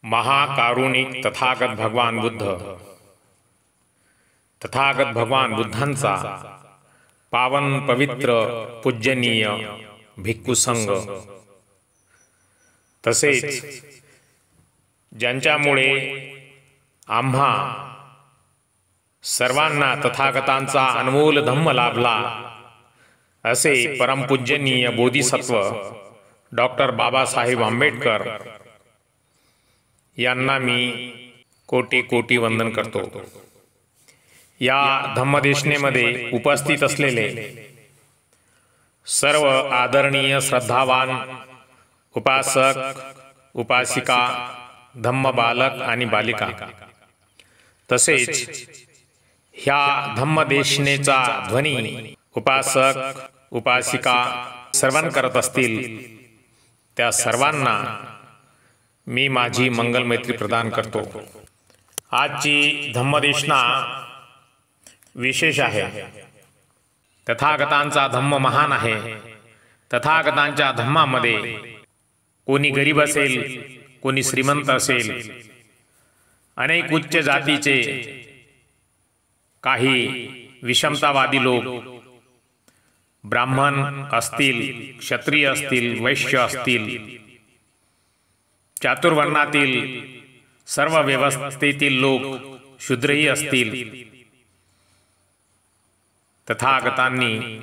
महाकारुणिक तथागत भगवान बुद्ध, तथागत भगवान बुद्धांचा पावन पवित्र पूजनीय भिक्खू संघ, तसेच ज्यांच्यामुळे आम्हा सर्वांना तथागतांचा अनमोल धम्म लाभला असे परमपूजनीय बोधिसत्व डॉक्टर बाबासाहेब आंबेडकर यांना मी कोटी कोटी वंदन करतो। या धम्मदेशनेमध्ये उपस्थित असलेले सर्व आदरणीय श्रद्धावान उपासक उपासिका धम्म बालक आणि बालिका, तसेच ह्या धम्मदेशनेचा ध्वनी उपासक उपासिका श्रवण करत असतील त्या सर्वांना मी माझी मंगल मैत्री प्रदान करतो। आजची धम्मदेशना विशेष आहे। तथागतांचा धम्म महान आहे। तथागतांच्या धम्मामध्ये कोणी गरीब असेल, कोणी श्रीमंत असेल, अनेक उच्च जातीचे काही विषमतावादी लोक, ब्राह्मण असतील, क्षत्रिय असतील, वैश्य असतील, चातुर्वर्णातील सर्व व्यवस्थेतील लोक, शूद्रही असतील, तथागतांनी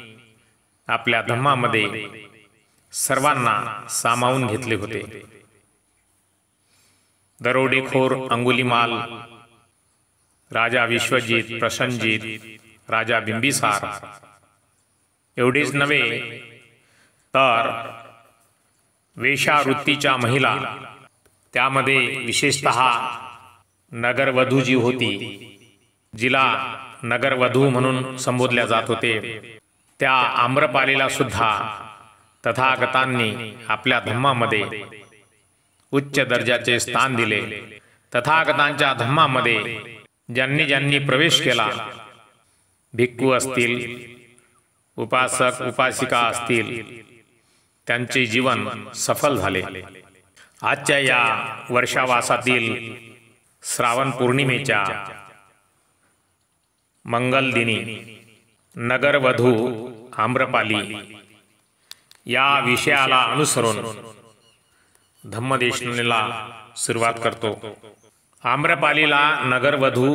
आपल्या धम्मामध्ये सर्वांना सामावून घेतले होते। दरोडेखोर अंगुलीमाल, राजा विश्वजित, प्रसन्नजित, राजा बिंबिसार एवढेच नव्हे तर वेश्यावृत्तीच्या महिला, त्यामध्ये विशेषतः नगरवधू जी होती, जिला नगरवधू म्हणून संबोधल्या जात होते, त्या आम्रपालीला सुद्धा तथागतांनी आपल्या धम्मामध्ये उच्च दर्जाचे स्थान दिले। तथागतांच्या धम्मामध्ये ज्यांनी ज्यांनी प्रवेश केला, भिक्खू असतील, उपासक उपासिका असतील, त्यांचे जीवन सफल झाले। आजच्या या वर्षावासातील श्रावण पौर्णिमेच्या मंगल दिनी नगरवधू आम्रपाली या विषयाला अनुसरून धम्मदेशनेला सुरुवात करतो। आम्रपालीला नगरवधू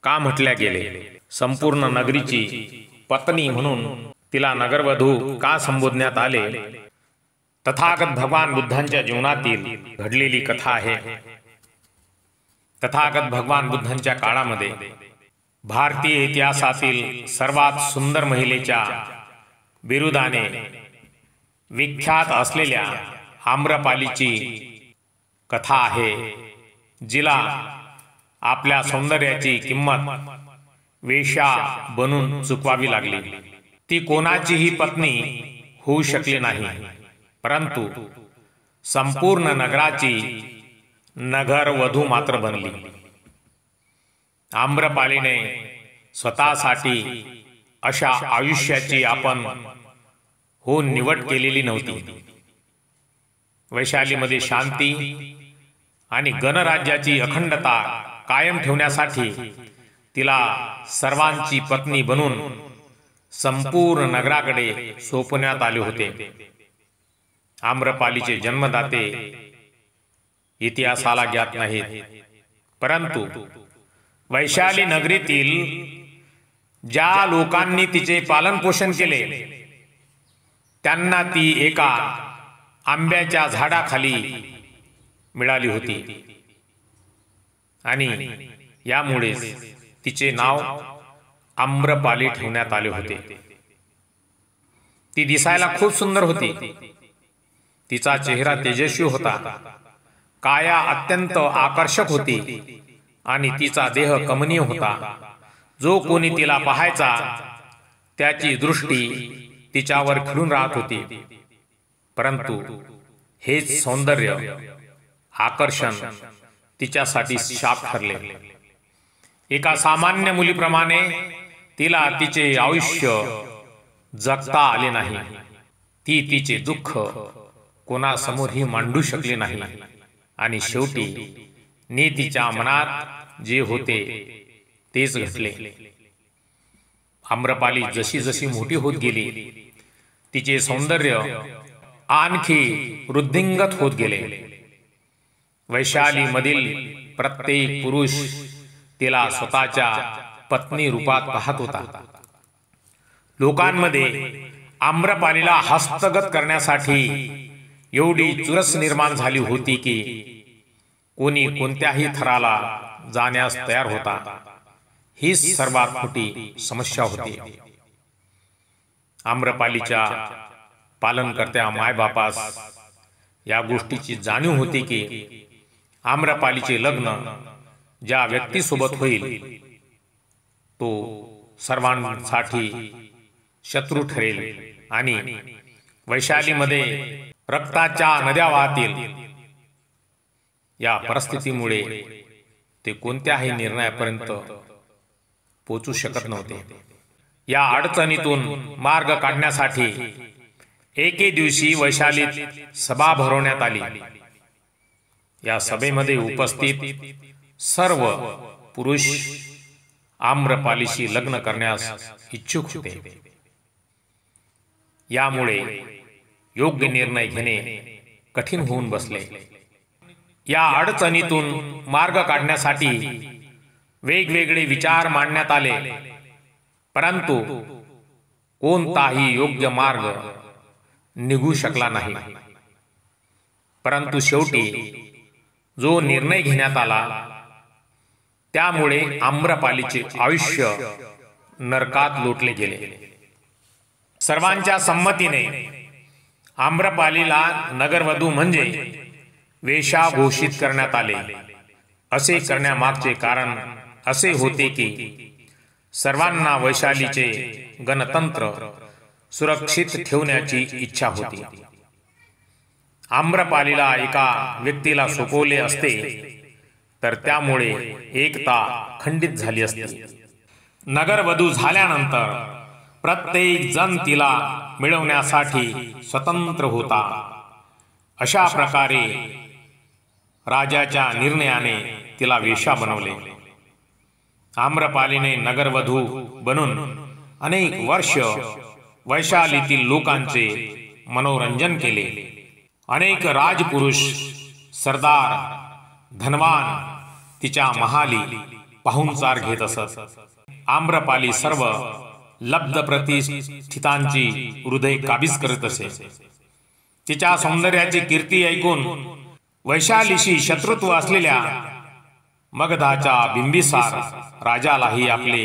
का म्हटल्या गेले? संपूर्ण नगरीची पत्नी म्हणून तिला नगरवधू का संबोधण्यात आले? तथागत भगवान बुद्धांच्या जीवनातील घडलेली कथा आहे। तथागत भगवान बुद्धांच्या काळामध्ये भारतीय इतिहासातील सर्वात सुंदर महिलेच्या बिरुदाने विख्यात असलेल्या आम्रपालीची कथा आहे, जिला आपल्या सौंदर्याची किंमत वेश्या बनून चुकवावी लागली। ती कोणाचीही पत्नी होऊ शकली नाही, परंतु संपूर्ण नगराची नगरवधू मात्र बनली। आम्रपालीने स्वतःसाठी अशा आयुष्याची आपण होऊन निवड केलेली नव्हती। वैशालीमध्ये शांती आणि गणराज्याची अखंडता कायम ठेवण्यासाठी तिला सर्वांची पत्नी बनून संपूर्ण नगराकडे सोपवण्यात आले होते। आम्रपालीचे जन्मदाते इतिहासाला ज्ञात नाहीत, परंतु वैशाली नगरीतील ज्या लोकांनी तिचे पालन पोषण केले, त्यांना ती एका आंब्याच्या झाडाखाली मिळाली होती आणि यामुळे तिचे नाव आम्रपाली ठेवण्यात आले होते। ती दिसायला खूप सुंदर होती। तिचा चेहरा तेजस्वी होता, काया अत्यंत आकर्षक होती आणि तिचा देह कमनीय होता। जो कोणी तिला पाहायचा त्याची दृष्टी तिच्यावर खिळून राहत होती, परंतु हेच सौंदर्य आकर्षण तिच्यासाठी शाप ठरले। एका सामान्य मुलीप्रमाणे तिला तिचे आयुष्य जगता आले नाही। ती तिचे दुःख कोणासमोरही मांडू शकली नाही आणि शेवटी नीतीच्या मनात जे होते तेच घडले. आम्रपाली जशी जशी मोठी होत गेली तिचे सौंदर्य आणखी वृद्धिंगत होत गेले. वैशालीमधील प्रत्येक पुरुष तिला स्वतःच्या पत्नी रूपात पाहत होता. लोकांमध्ये आम्रपालीला हस्तगत करण्यासाठी एवढी चुरस निर्माण झाली होती की कोणी कोणत्याही थराला जाण्यास तयार होता. ही सर्वात मोठी समस्या होती. आम्रपालीच्या पालनकर्त्या मायबापास या गोष्टीची जाणीव होती की आम्रपालीचे लग्न ज्या व्यक्तीसोबत होईल तो सर्वांसाठी शत्रू ठरेल आणि वैशालीमध्ये रक्ताच्या नद्या वाहतील. या परिस्थितीमुळे ते कोणत्याही निर्णयापर्यंत पोचू शकत नव्हते. या अडचणीतून मार्ग काढण्यासाठी एके दिवशी वैशालीत सभा भरवण्यात आली. या सभेमध्ये उपस्थित सर्व पुरुष आम्रपालीशी लग्न करण्यास इच्छुक होते. यामुळे योग्य निर्णय घेणे कठीण होऊन बसले. या अडचणीतून मार्ग काढण्यासाठी वेगवेगळे विचार मांडण्यात आले, परंतु कोणताही योग्य मार्ग निघू शकला नाही. परंतु शेवटी जो निर्णय घेण्यात आला त्यामुळे आम्रपालीचे आयुष्य नरकात लोटले गेले. सर्वांच्या संमतीने आम्रपालीला नगरवधू म्हणजे वेश्या घोषित करण्यात आले. असे करण्यामागचे कारण असे होते की सर्वांना वैशालीचे गणतंत्र सुरक्षित ठेवण्याची इच्छा होती. आम्रपालीला एका व्यक्तीला सोपवले असते तर त्यामुळे एकता खंडित झाली असती. नगरवधू झाल्यानंतर प्रत्येक जण तिला मिळवण्यासाठी स्वतंत्र होता. अशा प्रकारे राजाच्या निर्णयाने तिला वेश्या बनवले. आम्रपालीने नगरवधू बनून अनेक वर्ष वैशालीतील लोकांचे मनोरंजन केले. अनेक राजपुरुष, सरदार, धनवान तिच्या महाली पाहुणचार घेत असत. आम्रपाली सर्व लब्ध प्रतिष्ठितांची हृदय काबीज करत असे. तिच्या सौंदर्याची कीर्ती ऐकून वैशालीशी शत्रुत्व असलेल्या मगधाच्या बिंबिसार राजालाही आपले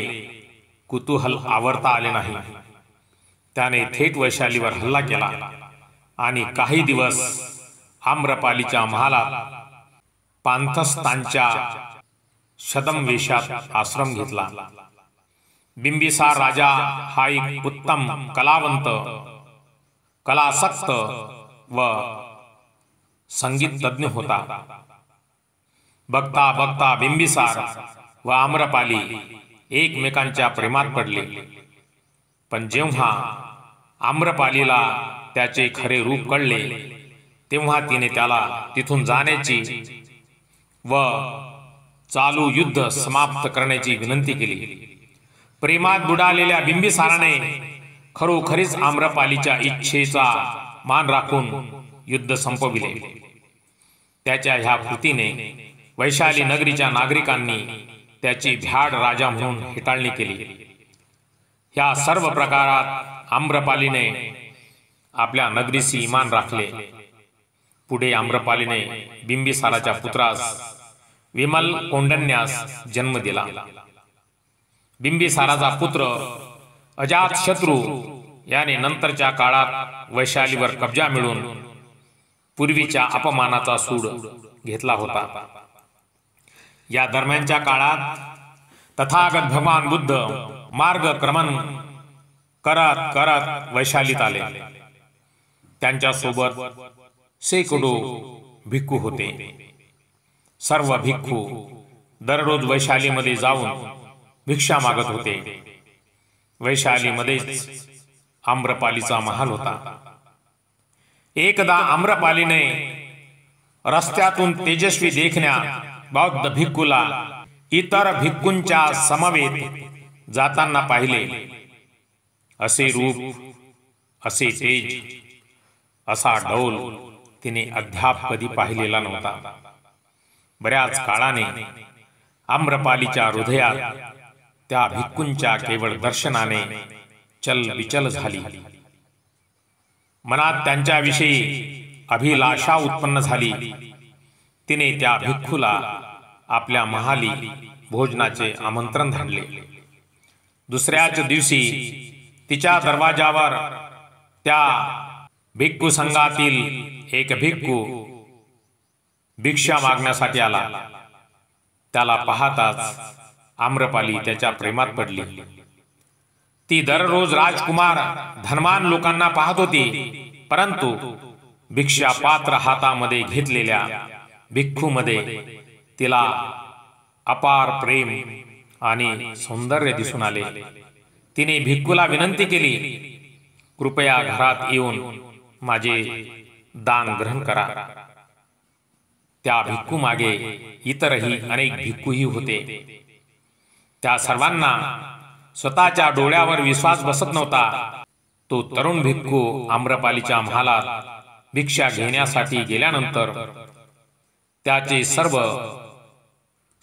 कुतूहल आवरता आले नाही. त्याने थेट वैशालीवर हल्ला केला आणि काही दिवस आम्रपालीच्या महालात पांथस्थानच्या शदमवेशात आश्रम घेतला. बिंबिसार राजा हा एक उत्तम कलावंत, कलासक्त व संगीत तज्ञ होता. बघता बघता बिंबिसार व आम्रपाली एकमेकांच्या प्रेमात पडले. पण जेव्हा आम्रपालीला त्याचे खरे रूप कळले तेव्हा तिने त्याला तिथून जाण्याची व चालू युद्ध समाप्त करण्याची विनंती केली. प्रेमात बुडालेल्या बिंबिसाराने खरोखरीच आम्रपालीच्या इच्छेचा मान राखून युद्ध संपविले. त्याच्या ह्या कृतीने वैशाली नगरीच्या नागरिकांनी त्याची भ्याड राजा म्हणून हेटाळणी केली. ह्या सर्व प्रकारात आम्रपालीने आपल्या नगरीशी इमान राखले. पुढे आम्रपालीने बिंबिसाराच्या पुत्रास विमल कोंडण्यास जन्म दिला. बिंबिसाराचा पुत्र अजातशत्रू याने नंतरच्या काळात वैशालीवर कब्जा मिळवून पूर्वीच्या अपमानाचा सूड घेतला होता. या दरम्यानच्या काळात तथागत भगवान बुद्ध मार्गक्रमण करत करत वैशालीत आले. त्यांच्या सोबत शेकडो भिक्खू होते. सर्व भिक्खू दररोज वैशालीमध्ये जाऊन भिक्षा मागत होते. वैशालीमध्येच आम्रपालीचा महाल होता. एकदा आम्रपालीने रस्त्यातून तेजस्वी देखण्या बौद्ध भिक्खूला इतर भिक्खूंच्या समवेत जाताना पाहिले. असे रूप, असे तेज, असा डौल तिने अद्याप कधी पाहिलेला नव्हता. बऱ्याच काळाने आम्रपालीच्या हृदयात त्या भिक्खूंच्या केवळ दर्शनाने चलबिचल झाली. मनात त्यांच्याविषयी अभिलाषा उत्पन्न झाली. तिने त्या भिक्खूला आपल्या महाली भोजनाचे आमंत्रण धाडले. दुसऱ्याच दिवशी तिच्या दरवाजावर त्या भिक्खू संघातील एक भिक्खू भिक्षा मागण्यासाठी आला. त्याला पाहताच आम्रपाली त्याच्या प्रेमात पडली. ती दररोज राजकुमार धनवान लोकांना पाहत होती, परंतु भिक्षा पात्र हातामध्ये घेतलेल्या भिक्खूमध्ये तिला अपार प्रेम आणि सौंदर्य दिसून आले. तिने भिक्खूला विनंती केली, कृपया घरात येऊन माझे दान ग्रहण करा. त्या भिक्खू मागे इतरही अनेक भिक्खूही होते. त्या सर्वांना स्वतःच्या डोळ्यावर विश्वास बसत नव्हता. तो तरुण भिक्खू आम्रपालीच्या महालात भिक्षा घेण्यासाठी गेल्यानंतर त्याचे सर्व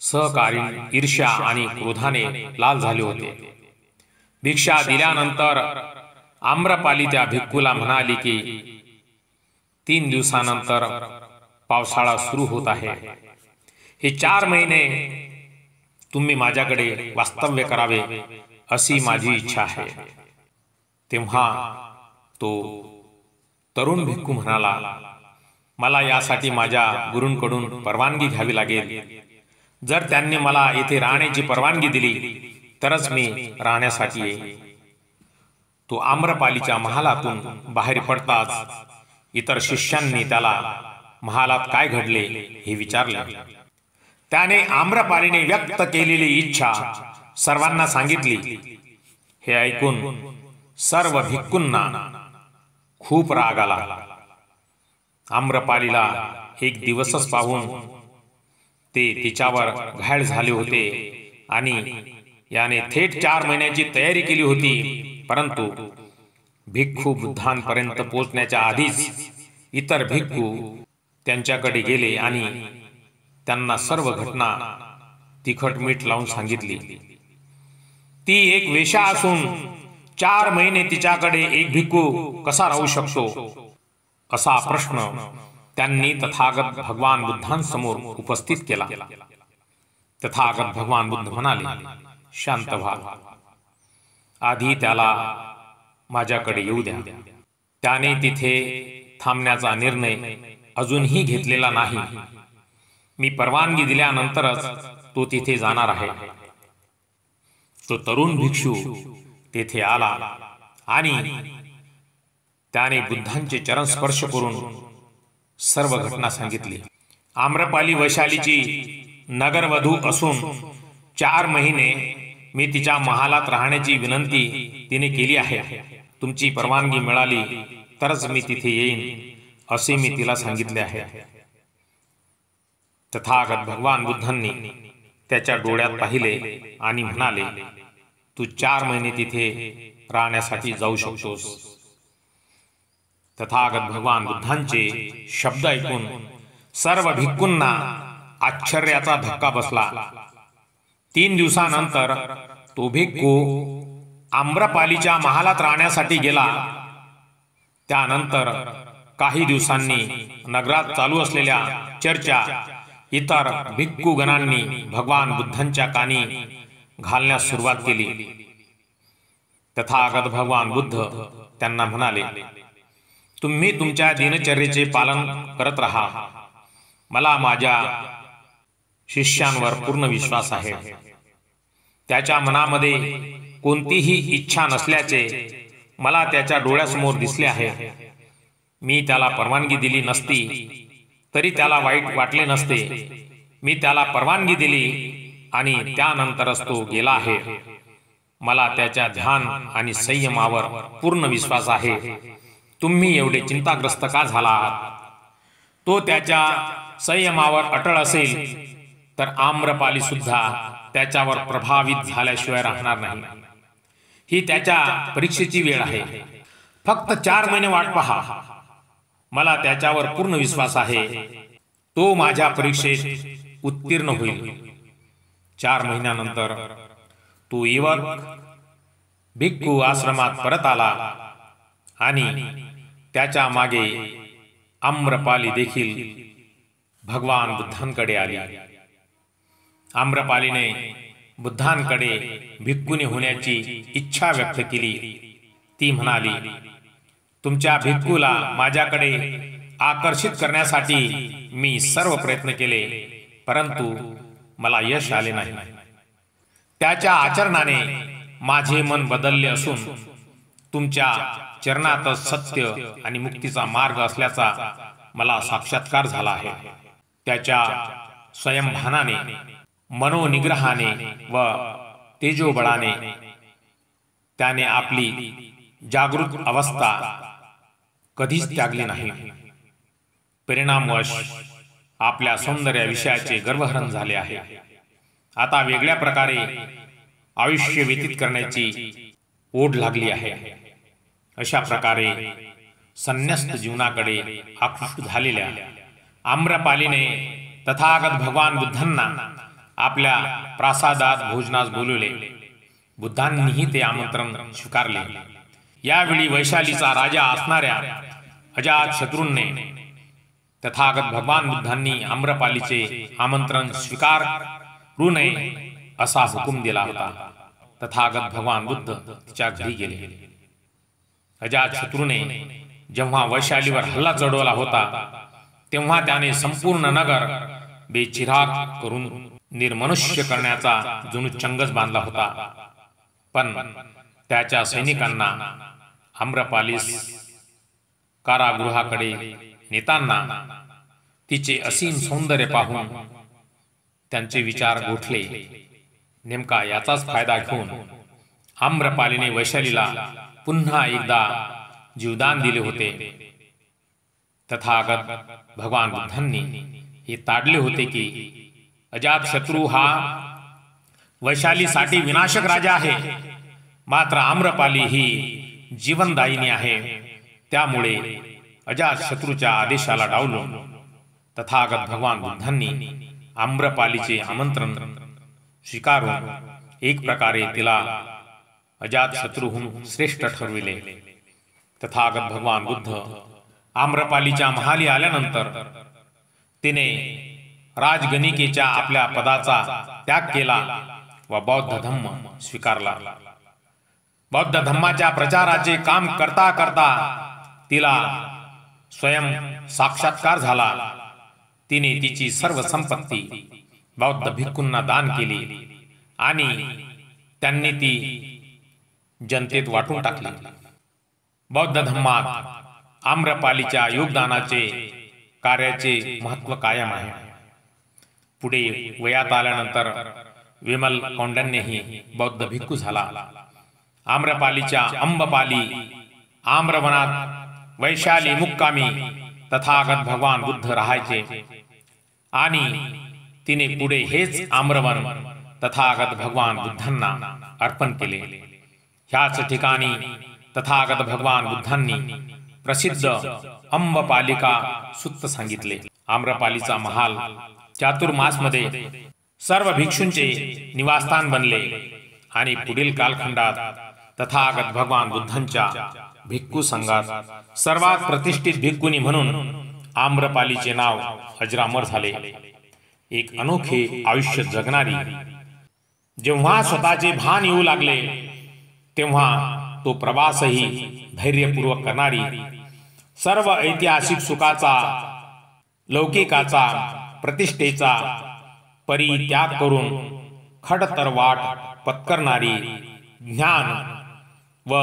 सहकारी ईर्ष्या आणि क्रोधाने लाल झाले होते. भिक्षा दिल्यानंतर आम्रपाली त्या भिक्खूला म्हणाली की 3 दिवसानंतर पावसाळा सुरू होत आहे. हे 4 महिने तुम्ही माझ्याकडे वास्तव्य करावे अशी माझी इच्छा आहे. तेव्हा तो तरुण भिक्खू म्हणाला, मला यासाठी माझ्या गुरूंकडून परवानगी घ्यावी लागेल. जर त्यांनी मला येथे राहण्याची परवानगी दिली तरच मी राहण्यासाठी येईन. तो आम्रपालीच्या महालातून बाहेर पडताच इतर शिष्यांनी त्याला महालात काय घडले हे विचारले. त्याने आम्रपालीने व्यक्त केलेली इच्छा सर्वांना सांगितली. हे ऐकून सर्व भिक्खूंना खूप राग आला. आम्रपालीला एक दिवसच पाहून ते तिच्यावर घायल झाले होते आणि याने थेट 4 महिन्याची तयारी केली होती. परंतु भिक्खू बुद्धांपर्यंत पोहोचण्याच्या आधीच इतर भिक्खू त्यांच्याकडे गेले आणि त्यांना सर्व घटना तिखट मीठ लावून सांगितली. ती एक वेश्या असून 4 महिने तिच्याकडे एक भिक्खू कसा राहू शकतो असा प्रश्न त्यांनी तथागत भगवान बुद्धांसमोर उपस्थित केला. तथागत भगवान बुद्ध म्हणाले, शांत व्हा. आधी त्याला माझ्याकडे येऊ द्या. त्याने तिथे थांबण्याचा निर्णय अजूनही घेतलेला नाही. मी परवानगी दिल्यानंतरच तो तिथे जाणार आहे. तो तरुण भिक्षू तेथे आला आणि त्याने बुद्धांचे चरण स्पर्श करून सर्व घटना सांगितली. आम्रपाली वैशालीची नगरवधू असून 4 महिने मी तिच्या महालात राहण्याची विनंती तिने केली आहे. तुमची परवानगी मिळाली तरच मी तिथे येईन असे मी तिला सांगितले आहे. तथागत भगवान बुद्धांनी त्याच्या डोळ्यात पाहिले आणि म्हणाले, तू 4 महिने तिथे राहण्यासाठी जाऊ शकतोस. तथागत भगवान बुद्धांचे शब्द ऐकून सर्व भिक्खूंना आश्चर्याचा धक्का बसला. 3 दिवसानंतर तो भिक्खू आम्रपालीच्या महालात राहण्यासाठी गेला. त्यानंतर काही दिवसांनी नगरात चालू असलेल्या चर्चा इतर भिक्खू गणांनी भगवान बुद्धांच्या कानी घालण्यास सुरुवात केली. तथागत भगवान बुद्ध त्यांना म्हणाले, तुम्ही तुमच्या दिनचर्येचे पालन करत राहा. मला माझ्या शिष्यांवर पूर्ण विश्वास आहे. त्याच्या मनामध्ये कोणतीही इच्छा नसल्याचे मला त्याच्या डोळ्यासमोर दिसले आहे. मी त्याला परवानगी दिली नसती तरी त्याला वाईट वाटले नसते. मी त्याला परवानगी दिली आणि त्यानंतरच तो गेला आहे. मला त्याच्या ध्यान आणि संयमावर पूर्ण विश्वास आहे. तुम्ही एवढे चिंताग्रस्त का झाला आहात? तो त्याच्या संयमावर अटळ असेल तर आम्रपाली सुद्धा त्याच्यावर प्रभावित झाल्याशिवाय राहणार नाही. ही त्याच्या परीक्षेची वेळ आहे. फक्त 4 महिने वाट पहा. मला त्याच्यावर पूर्ण विश्वास आहे. तो माझ्या परीक्षेत उत्तीर्ण होईल. 4 महिन्यानंतर तो युवक भिक्खू आश्रमात परत आला आणि त्याच्या मागे आम्रपाली देखील भगवान बुद्धांकडे आली. आम्रपालीने बुद्धांकडे भिक्खूनी होण्याची इच्छा व्यक्त केली. ती म्हणाली, तुमच्या भिक्खूला माझ्याकडे आकर्षित करण्यासाठी मी सर्व प्रयत्न केले, परंतु मला यश आले नाही. त्याच्या आचरणाने माझे मन बदलले असून तुमच्या चरणातच सत्य आणि मुक्तीचा मार्ग असल्याचा मला साक्षात्कार झाला आहे. त्याच्या स्वयंभानाने, मनोनिग्रहाने व तेजोबळाने त्याने आपली जागृत अवस्था कधीच त्यागली नाही. परिणामवश आपल्या सौंदर्या विषयाचे गर्वहरण झाले आहे. आता वेगळ्या प्रकारे आयुष्य व्यतीत करण्याची ओढ लागली आहे. अशा प्रकारे संन्यस्त जीवनाकडे आकृष्ट झालेल्या आम्रपालीने तथागत भगवान बुद्धांना आपल्या प्रासादात भोजनास बोलवले. बुद्धांनीही ते आमंत्रण स्वीकारले. यावेळी वैशालीचा राजा असणाऱ्या अजातशत्रूने तथागत भगवान बुद्धांनी आम्रपालीचे आमंत्रण स्वीकारू नये असा हुकूम दिला होता. तथागत भगवान बुद्ध तिच्या घरी गेले. अजातशत्रूने जेव्हा वैशालीवर हल्ला चढवला होता तेव्हा त्याने संपूर्ण नगर बेचिराग करून निर्मनुष्य करण्याचा जणू चंगच बांधला होता. पण त्याच्या सैनिकांना आम्रपालीस कारागृहाकडे नेताना तिचे असीम सौंदर्य पाहून त्यांचे विचार गोठले. नेमका याचाच फायदा घेऊन आम्रपालीने वैशालीला पुन्हा एकदा जीवदान दिले होते. तथागत भगवान बुद्धांनी हे ताडले होते की अजातशत्रू हा वैशालीसाठी विनाशक राजा आहे, मात्र आम्रपाली ही जीवनदायिनी आहे. त्यामुळे अजातशत्रूच्या आदेशाला डावलून तथागत भगवान बुद्धांनी आम्रपालीचे आमंत्रण स्वीकारून एक प्रकारे तिला अजातशत्रूहून श्रेष्ठ ठरविले. तथागत भगवान बुद्ध आम्रपालीच्या महाली आल्यानंतर तिने राजगणिकेच्या आपल्या पदाचा त्याग केला व बौद्ध धम्म स्वीकारला. बौद्ध धम्माच्या प्रचाराचे काम करता करता तिला स्वयं साक्षात्कार झाला. तिने तिची सर्व संपत्ती बौद्ध भिक्खूंना दान केली आणि त्यांनी ती जनतेत वाटून टाकली. बौद्ध धम्मात आम्रपालीच्या योगदानाचे कार्याचे महत्व कायम आहे. पुढे वयात आल्यानंतर विमल कौंडण्यही बौद्ध भिक्खू झाला. आम्रपालीच्या अंबपाली आम्रवनात वैशाली मुक्कामी तथागत भगवान बुद्ध राहायचे आणि तिने पुढे हेच आम्रवन तथागत भगवान बुद्धांना अर्पण केले. ह्याच ठिकाणी तथागत भगवान बुद्धांनी प्रसिद्ध अंबपालिका सुत्त सांगितले. आम्रपालीचा महाल चातुर्मासमध्ये सर्व भिक्षूंचे निवासस्थान बनले आणि पुढील कालखंडात तथागत भगवान बुद्धांच्या भिक्खू संघात सर्वात प्रतिष्ठित भिक्खुनी म्हणून आम्रपालीचे नाव अजरामर झाले. एक अनोखे आयुष्य जगणारी, जेव्हा स्वतःचे भान येऊ लागले तेव्हा तो प्रवासही धैर्यपूर्वक करणारी, सर्व ऐतिहासिक सुखाचा, लौकिकाचा, प्रतिष्ठेचा परित्याग करून खडतर वाट पत्करणारी, ज्ञान व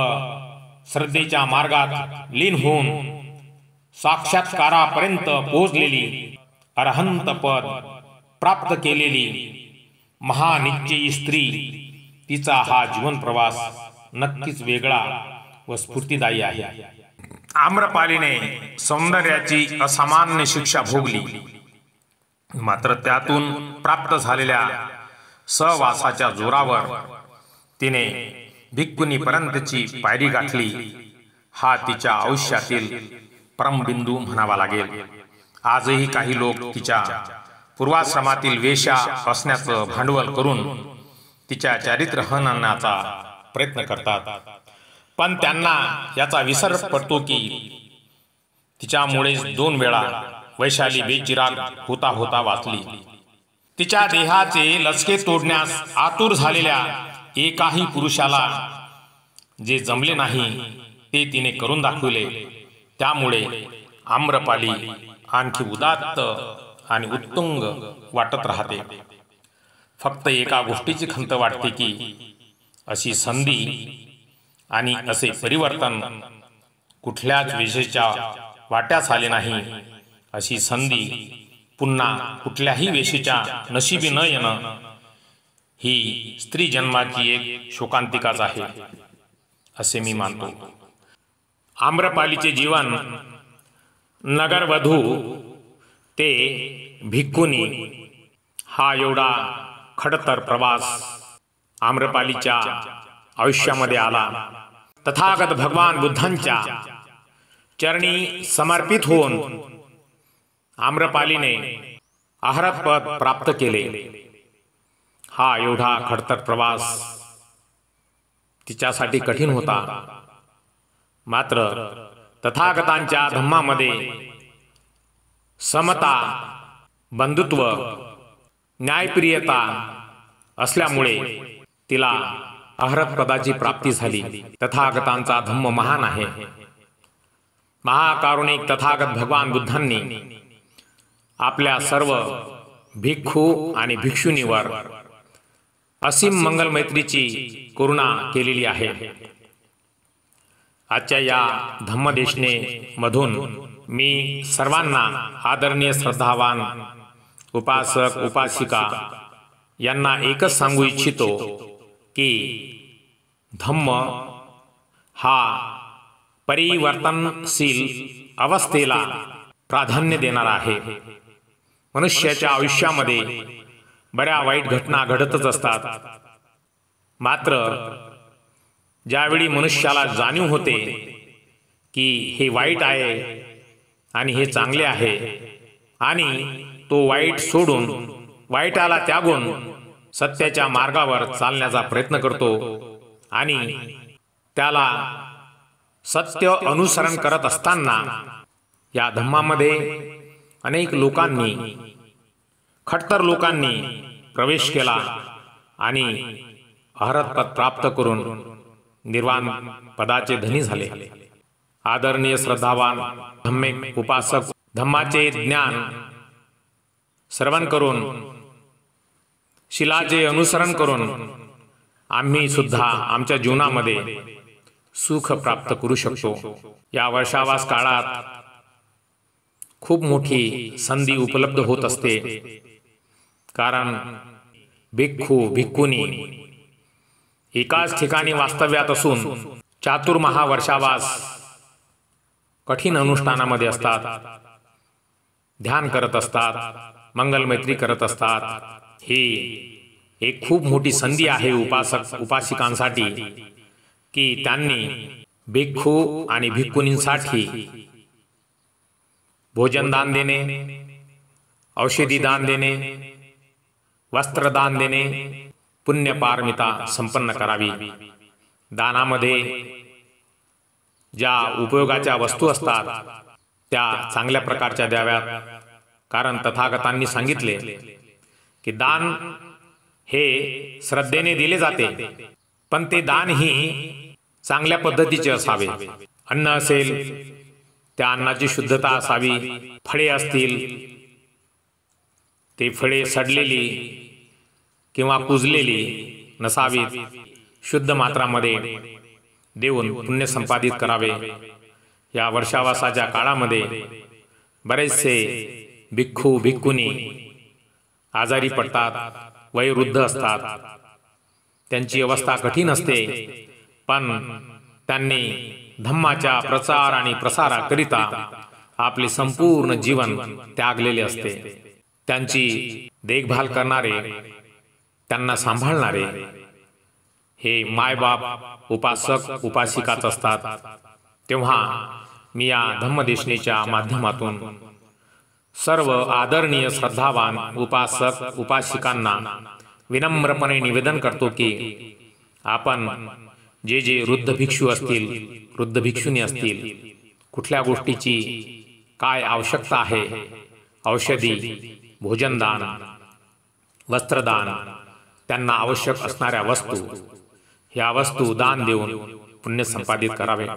श्रद्धेच्या मार्गात लीन होऊन साक्षात्कारापर्यंत पोहोचलेली, अरहंत पद प्राप्त केलेली महानिश्चयी स्त्री, तिचा हा जीवन प्रवास नक्कीच वेगळा व स्फूर्तिदायी आहे. आम्रपालीने सौंदर्याची असामान्य शिक्षा भोगली. मात्र त्यातून प्राप्त झालेल्या सहवासाच्या जोरावर तिने भिक्खुनीपर्यंतची पायरी गाठली. हा तिच्या आयुष्यातील परमबिंदू म्हणावा लागेल. आजही काही लोक तिच्या पूर्वाश्रमातील वेश्या असण्याचं भांडवल करून तिच्या चारित्र्य हननाचा प्रयत्न करतात, पण त्यांना याचा विसर पडतो की तिच्यामुळे 2 वेळा वैशाली बेचिराग होता होता वाचली. तिच्या देहाचे लचके तोडण्यास आतुर झालेल्या एकाही पुरुषाला जे जमले नाही ते तिने करून दाखविले. त्यामुळे आम्रपाली आणखी उदात्त आणि उत्तुंग वाटत राहते. फक्त एका गोष्टीची खंत वाटते की अशी संधी आणि असे परिवर्तन कुठल्याच वेशेच्या वाट्यास आले नाही. अशी संधी पुन्हा कुठल्याही वेशेच्या नशिबी न येणं ही स्त्री जन्माची एक शोकांतिकाच आहे असे मी मानतो. आम्रपालीचे जीवन नगरवधू ते भिक्खुनी हा एवढा खडतर प्रवास आम्रपालीच्या आयुष्यामध्ये आला. तथागत भगवान बुद्धांच्या चरणी समर्पित होऊन आम्रपालीने अहरत पद प्राप्त केले. हा एवढा खडतर प्रवास तिच्यासाठी कठीण होता. मात्र तथागतांच्या धम्मामध्ये समता, बंधुत्व, न्यायप्रियता असल्यामुळे तिला अहरत पदाची प्राप्ती झाली. तथागतांचा धम्म महान आहे. महाकारुणिक तथागत भगवान बुद्धांनी आपल्या सर्व भिक्खू आणि भिक्षुणीवर असीम मंगलमैत्रीची करुणा केलेली आहे. आजच्या या धम्मदेशने मधून मी सर्वांना आदरणीय श्रद्धावान उपासक उपासिका यांना एकच सांगू इच्छितो की धम्म हा परिवर्तनशील अवस्थेला प्राधान्य देणारा आहे. मनुष्याच्या आयुष्यामध्ये बऱ्या वाईट घटना घडतच असतात. मात्र ज्यावेळी मनुष्याला जाणीव होते की हे वाईट आहे आणि हे चांगले आहे आणि तो वाईट सोडून वाईटाला त्यागून सत्याच्या मार्गावर चालण्याचा प्रयत्न करतो आणि त्याला सत्य अनुसरण करत असताना या धम्मामध्ये अनेक लोकांनी, खडतर लोकांनी प्रवेश केला आणि अहरत पद प्राप्त करून निर्वाण पदाचे धनी झाले. आदरणीय श्रद्धावान धम्मिक उपासक धम्माचे ज्ञान श्रवण करून, शिलाचे अनुसरण करून आम्ही सुद्धा आमच्या जीवनामध्ये सुख प्राप्त करू शकतो. या वर्षावास काळात खूप मोठी संधी उपलब्ध होत असते. कारण भिक्खू भिक्खुनी एकाच ठिकाणी वास्तव्यात असून चातुर्माहा वर्षावास कठीण अनुष्ठानामध्ये असतात, ध्यान करत असतात, मंगलमैत्री करत असतात. ही एक खूप मोठी संधी आहे उपासक उपासिकांसाठी की त्यांनी भिक्खू आणि भिक्खुनींसाठी भोजन दान देणे, औषधी दान देणे, वस्त्रदान देणे, पुण्यपारमिता संपन्न करावी. दानामध्ये ज्या उपयोगाच्या वस्तू असतात त्या चांगल्या प्रकारच्या द्याव्यात. कारण तथागतांनी सांगितले की दान हे श्रद्धेने दिले जाते, पण ते दान ही चांगल्या पद्धतीचे असावे. अन्न असेल त्या अन्नाची शुद्धता असावी. फळे असतील ते फळे सडलेली किंवा कुजलेली नसावीत. शुद्ध मात्रामध्ये देऊन पुण्य संपादित करावे. या वर्षावासाच्या काळामध्ये बरेचसे भिक्खू भिक्खुनी आजारी पडतात, वयोवृद्ध असतात. त्यांची अवस्था कठीण असते, पण त्यांनी धम्माच्या प्रचार आणि प्रसाराकरिता आपले संपूर्ण जीवन त्यागलेले असते. त्यांची देखभाल करणारे, त्यांना सांभाळणारे हे मायबाप, उपासक, उपासिकाच असतात. तेव्हा मी या धम्मदेशनेच्या माध्यमातून सर्व आदरणीय श्रद्धावान उपासक, उपासिकांना विनम्रपणे निवेदन करतो की आपण जे वृद्ध भिक्षू असतील, वृद्ध भिक्षुणी असतील, कुठल्या गोष्टीची काय आवश्यकता आहे, औषधी, भोजनदान, वस्त्रदान, त्यांना आवश्यक असणाऱ्या वस्तू, ह्या वस्तू दान देऊन पुण्य संपादित करावे.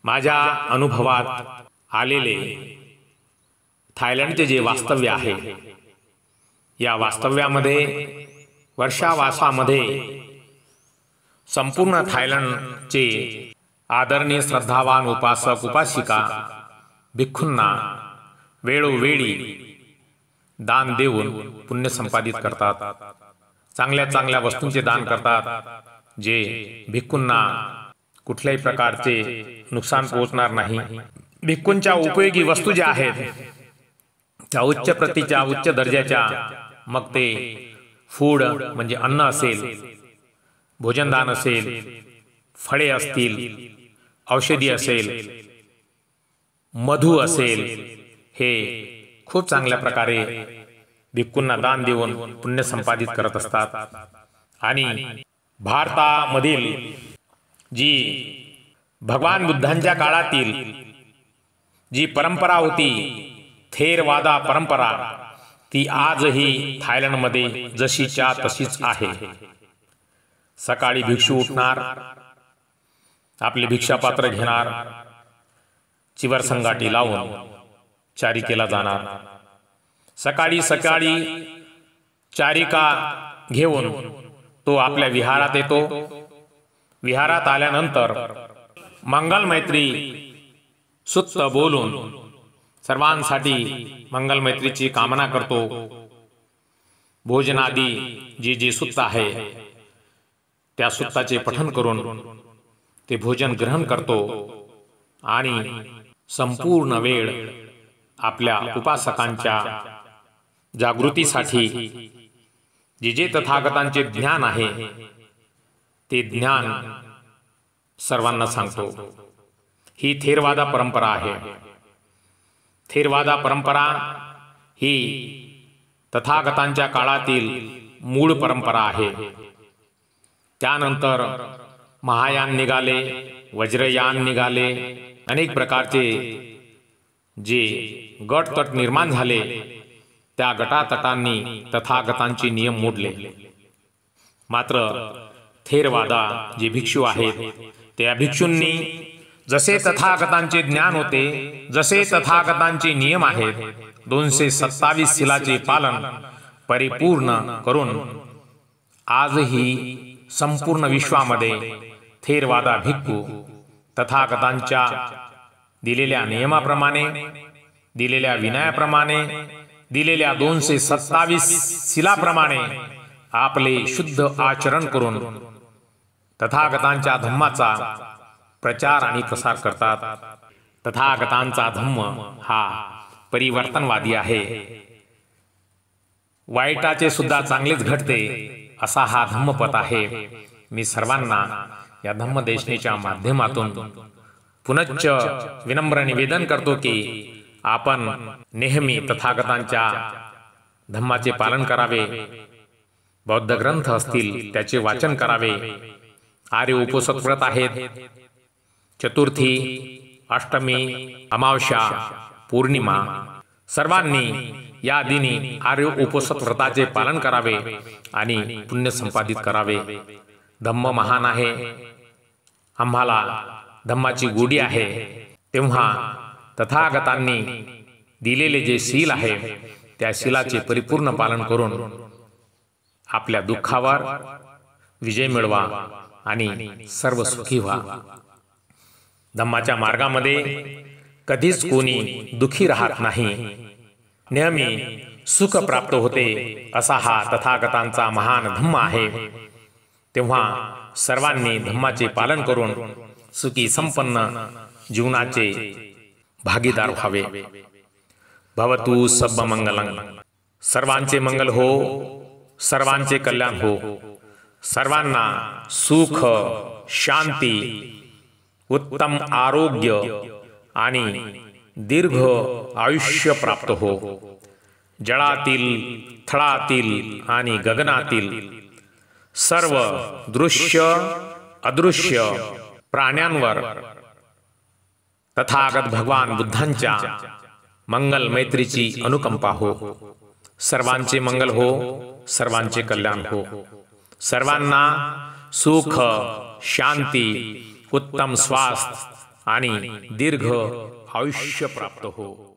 माझ्या अनुभवात आलेले थायलंडचे जे वास्तव्य आहे, या वास्तव्यामध्ये वर्षावासामध्ये संपूर्ण थायलंडचे आदरणीय श्रद्धावान उपासक, उपासिका भिक्खूंना वेळोवेळी दान देऊन पुण्य संपादित करतात. चांगल्या चांगल्या वस्तूंचे दान करतात, जे भिक्खूंना कुठल्याही प्रकारचे नुकसान पोहोचणार नाही. भिक्खूंच्या उपयोगी वस्तू ज्या आहेत त्या उच्च प्रतीच्या, उच्च दर्जाच्या, मग ते फूड म्हणजे अन्न असेल, भोजनदान असेल, फळे असतील, औषधी असेल, मधू असेल, हे खूप चांगल्या प्रकारे भिक्खूंना दान देऊन पुण्य संपादित करत असतात. आणि भारतामधील जी भगवान बुद्धांच्या काळातील जी परंपरा होती, थेरवादा परंपरा, ती आजही थायलंडमध्ये जशीच्या तशीच आहे. सकाळी भिक्षू उठणार, आपले भिक्षापात्र घेणार, चिवर संगाटी लावून चारिकेला जाणार. सकाळी सकाळी चारिका घेऊन तो आपल्या विहारात येतो. विहारात आल्यानंतर मंगलमैत्री सुत्त बोलून सर्वांसाठी मंगलमैत्रीची कामना करतो. भोजनादी जे सुत्त आहे त्या सुत्ताचे पठन करून ते भोजन ग्रहण करतो आणि संपूर्ण वेळ आपल्या उपासकांच्या जागृतीसाठी जे तथागतांचे ज्ञान आहे ते ज्ञान सर्वांना सांगतो. ही थेरवादा परंपरा आहे. थेरवादा परंपरा ही तथागतांच्या काळातील मूळ परंपरा आहे. त्यानंतर महायान निघाले, वज्रयान निघाले, अनेक प्रकारचे जे गटतट निर्माण झाले, त्या गटातटांनी तथागतांचे नियम मोडले. मात्र थेरवादा जे भिक्षू आहेत त्या भिक्षूंनी जसे तथागतांचे ज्ञान होते, जसे तथागतांचे नियम आहेत, 227 शिलाचे पालन परिपूर्ण करून आजही संपूर्ण विश्वामध्ये थेरवादा भिक्खू तथागतांच्या दिलेल्या नियमाप्रमाणे, दिलेल्या विनयाप्रमाणे, दिलेल्या 227 शिलाप्रमाणे आपले शुद्ध आचरण करून तथागतांच्या धम्माचा प्रचार आणि प्रसार करतात. तथागतांचा धम्म हा परिवर्तनवादी आहे. वाईटाचे सुद्धा चांगलेच घडते असा हा धम्मपथ आहे. मी सर्वांना या धम्मदेशनेच्या माध्यमातून पुनश्च विनम्र निवेदन करतो की आपण नेहमी तथागतांच्या धम्माचे पालन करावे. बौद्ध ग्रंथ असतील त्याचे वाचन करावे. आर्य उपोषक व्रत आहेत, चतुर्थी, अष्टमी, अमावस्या, पौर्णिमा, सर्वांनी या दिनी आर्य उपोषक व्रताचे पालन करावे आणि पुण्य संपादित करावे. धम्म महान आहे, आम्हाला धम्माची गोडी आहे. तेव्हा तथागतांनी दिलेले जे शील आहे त्या शीलाचे परिपूर्ण पालन करून आपल्या दुःखावर विजय मिळवा आणि सर्व सुखी व्हा. धम्माच्या मार्गामध्ये कधीच कोणी दुखी राहत नाही, नेहमी सुख प्राप्त होते असा हा तथागतांचा महान धम्म आहे. तेव्हा सर्वांनी धम्माचे पालन करून सुखी संपन्न जीवनाचे भागीदार व्हावे. भवतु सब मंगलं. सर्वांचे मंगल हो, सर्वांचे कल्याण हो, सर्वांना सुख, शांती, उत्तम आरोग्य आणि दीर्घ आयुष्य प्राप्त हो. जळातील, थळातील आणि गगनातील सर्व दृश्य अदृश्य प्राण्यांवर तथागत भगवान बुद्धांच्या मंगल मैत्रीची अनुकंपा हो. सर्वांचे मंगल हो, सर्वांचे कल्याण हो, सर्वांना सुख, शांती, उत्तम स्वास्थ्य आणि दीर्घ आयुष्य प्राप्त हो.